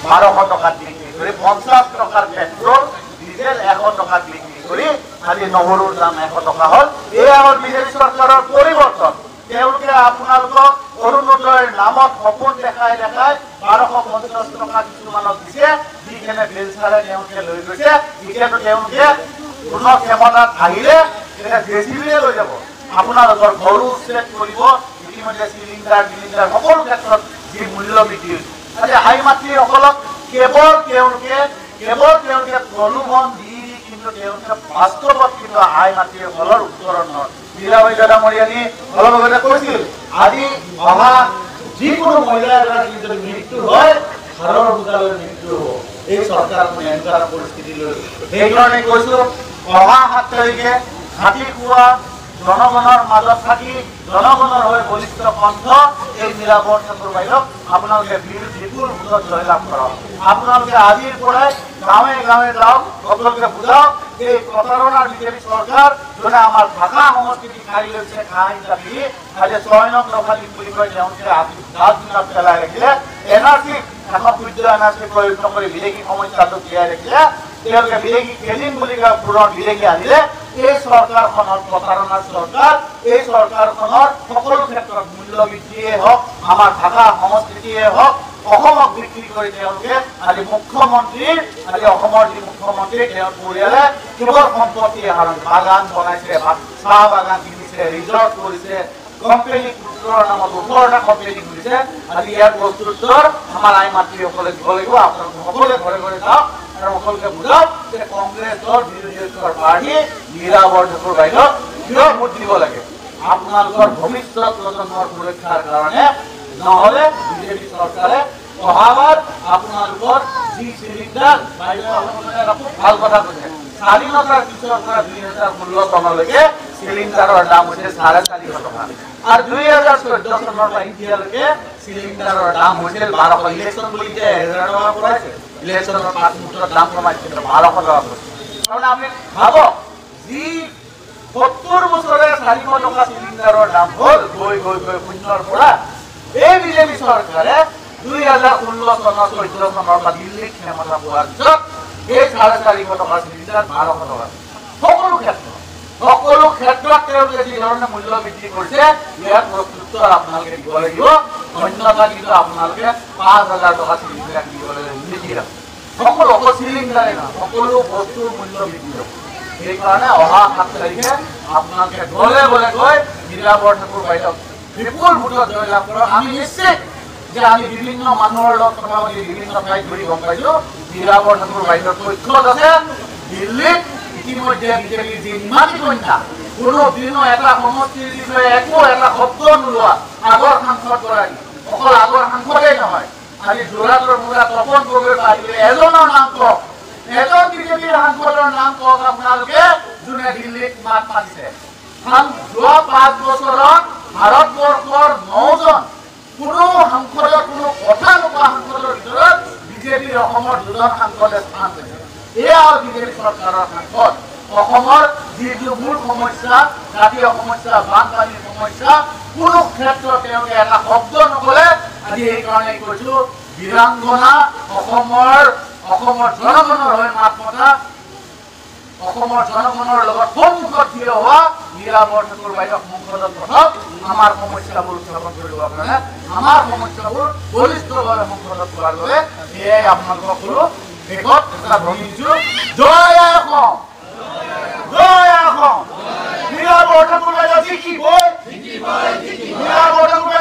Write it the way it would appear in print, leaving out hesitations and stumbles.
1200 টকাত বিক্ৰি কৰে 50 টাকাৰ পেট্ৰোল ডিজেল 100 টাকাত বিক্ৰি কৰে খালি নহৰুৰ দাম 100 টাকা হল। এই আমাৰ বিজেপি চৰকাৰৰ পৰিৱৰ্তন। তেওঁলোকে আপোনালোকক অৰুণোদয়ৰ নামত সপোন দেখাই 1250 টকা কিছুমানক দিছে, দি কেনে বেলচাৰে তেওঁলোকে লৈ গৈছে। এতিয়াতো তেওঁলোকে পুনৰ ক্ষমতাত আহিলে জেচিবিয়ে লৈ যাব, আপোনালোকৰ ঘৰো উচ্ছেদ কৰিব। ইতিমধ্যে চিলিণ্ডাৰ সকলো ক্ষেত্ৰত যি মূল্য বৃদ্ধি হৈছে, আজি হাই মাতৃসকলক কেৱল তেওঁলোকে প্ৰলোভন দি কিন্তু তেওঁলোকে বাস্তৱত কিন্তু হাই মাতৃসকলৰ উত্তৰণ নহয়। মীৰাবাই দাদামৰীয়ানী অলপ আগতে কৈছিল, আজি অহা যিকোনো মহিলা এগৰাকী যদি মৃত্যু হয় হাড়ৰ ৰোগলৈ মৃত্যু হ'ব এই চৰকাৰখনে এনেকুৱা পৰিস্থিতি লৈ। সেইকাৰণে কৈছো অহা 7 তাৰিখে ঘাটি খোৱা জনগণৰ মাজত থাকি জনগণৰ হৈ বলিষ্ঠ কণ্ঠ এই মীৰা বৰঠাকুৰ বাইদেউক আপোনালোকে বিপুল ভোটত জয়লাভ কৰক। আপোনালোকে আজিৰ পৰাই গাঁৱে গাঁৱে যাওক, সকলোকে বুজাওক এই প্ৰতাৰণাৰ বিজেপি চৰকাৰ যোনে আমাৰ ভাষা সংস্কৃতি কাঢ়ি লৈছে ঘাঁহ হিচাপে আজি 6 নং দফা দিম বুলি কৈ তেওঁলোকে হাত জোকাত পেলাই ৰাখিলে। এনআৰচি শাসক সূৰ্য এনআৰচি প্ৰয়োগ নকৰি বিদেশী সমস্যাটো জীয়াই ৰাখিলে। তেওঁলোকে বিদেশী খেলিম বুলি পুনৰ বিদেশী আনিলে। এই চৰকাৰখনৰ প্ৰতাৰণাৰ চৰকাৰ, এই চৰকাৰখনৰ সকলো ক্ষেত্ৰত মূল্য বৃদ্ধিয়ে হওক, আমাৰ ভাষা সংস্কৃতিয়ে হওক, অসমক বিক্ৰী কৰি তেওঁলোকে আজি অসমৰ যি মুখ্যমন্ত্ৰী তেওঁৰ পৰিয়ালে কেৱল সম্পত্তি আহৰণ, বাগান বনাইছে, চাহ বাগান কিনিছে, ৰিজৰ্ট কৰিছে, কোম্পানী পুত্ৰৰ নামত 18টা কোম্পানী খুলিছে। আজি ইয়াৰ প্ৰস্তুতৰ আমাৰ আই মাতৃসকলে দিব লাগিব। আপোনালোকে সকলোৱে ঘৰে ঘৰে যাওক আৰু সকলোকে বুজাওক যে কংগ্ৰেছ দল বিৰোধী ঐক্যৰ প্ৰাৰ্থী মীৰা বৰঠাকুৰ বাইদেউক কিয় ভোট দিব লাগে। আপোনালোকৰ ভৱিষ্যত প্ৰজন্মৰ সুৰক্ষাৰ কাৰণে, নহলে বিজেপি চৰকাৰে অহাবাৰ আপোনালোকৰ যি চিলিণ্ডাৰ বাইদেউ খুব ভাল কথা কৈছে, স্বাধীনতাৰ পিছৰ পৰা 2016 চনলৈকে চিলিণ্ডাৰৰ দাম হৈছে 450 টকা আৰু 2014 চনৰ পৰা এতিয়ালৈকে চিলিণ্ডাৰৰ দাম হৈছিল 1200। ইলেকশ্যন বুলি এতিয়া 1000 টকা কৰাইছে, ইলেকশ্যনৰ 5 মিনিটৰ দাম কমাইছে 1200 টকা কৰিছে। কাৰণ আপুনি ভাবক যি 70 বছৰে 400 টকা চিলিণ্ডাৰৰ দাম হ'ল গৈ গৈ গৈ শূন্যৰ পৰা এই বিজেপি চৰকাৰে 2016 চনৰ 14 চনৰ পৰা দিল্লীত ক্ষমতা পোৱাৰ পিছত এই 450 টকা চিলিণ্ডাৰ 1200 টকা। সকলো ক্ষেত্ৰত তেওঁলোকে যি ধৰণে মূল্য বৃদ্ধি কৰিছে ইয়াৰ প্ৰত্যুত্তৰ আপোনালোকে দিব লাগিব। অন্যথা কিন্তু আপোনালোকে 5000 টকা চিলিণ্ডাৰ কিনিবলৈ নিদিয়ে। সকলো চিলিণ্ডাৰে নহয়, সকলো বস্তুৰ মূল্য বৃদ্ধি হ'ব। সেইকাৰণে অহা 7 তাৰিখে আপোনালোকে গলে গলে গৈ মীৰা বৰঠাকুৰ বাইদেউক বিপুল ভোটত জয়লাভ কৰক। আমি নিশ্চিত যে আমি বিভিন্ন মানুহৰ লগত কথা পাতি বিভিন্ন ঠাইত ঘূৰি গম পাইছো মীৰা বৰঠাকুৰ বাইদেউৰ পক্ষত আছে। দিল্লীত ইতিমধ্যে বিজেপিৰ যি নিমাতী কন্যা কোনো দিনো এটা সমষ্টিৰ বিষয়ে একো এটা শব্দ নোলোৱা আগৰ সাংসদগৰাকী, অকল আগৰ সাংসদেই নহয়, আজি যোৰহাটৰ মূৰা তপন গগৈ পাৰিলে এজনৰ নাম কওক, এজন বিজেপিৰ সাংসদৰ নাম কওক আপোনালোকে যোনে দিল্লীত মাত মাতিছে। যোৱা 5 বছৰত ভাৰতবৰ্ষৰ 9জন কোনো সাংসদৰ কোনো কথা নোকোৱা সাংসদৰ ভিতৰত বিজেপিৰ অসমৰ 2জন সাংসদে স্থান পাইছে। এয়া বিজেপি চৰকাৰৰ সাংসদ। অসমৰ যিটো মূল সমস্যা, জাতীয় সমস্যা, বানপানীৰ সমস্যা, কোনো ক্ষেত্ৰত তেওঁলোকে এটা শব্দ নকলে। আজি এইকাৰণে কৈছো বীৰাংগনা অসমৰ জনগণৰ হৈ মাত মতা, অসমৰ জনগণৰ লগত সন্মুখত থিয় হোৱা মীৰা বৰঠাকুৰ বাইদেউক সংসদত পঠাওক। আমাৰ সমস্যাবোৰ উত্থাপন কৰিবৰ কাৰণে, আমাৰ সমস্যাবোৰ বলিষ্ঠভাৱে সংসদত কৰাৰ বাবে এয়াই আপোনালোকক কলো। শেষত এটা ধ্বনি দিছো, জয় অসম, জয় অসম। মীৰা বৰঠাকুৰ বাইদেউ জিকিবই, মীৰা বৰঠাকুৰ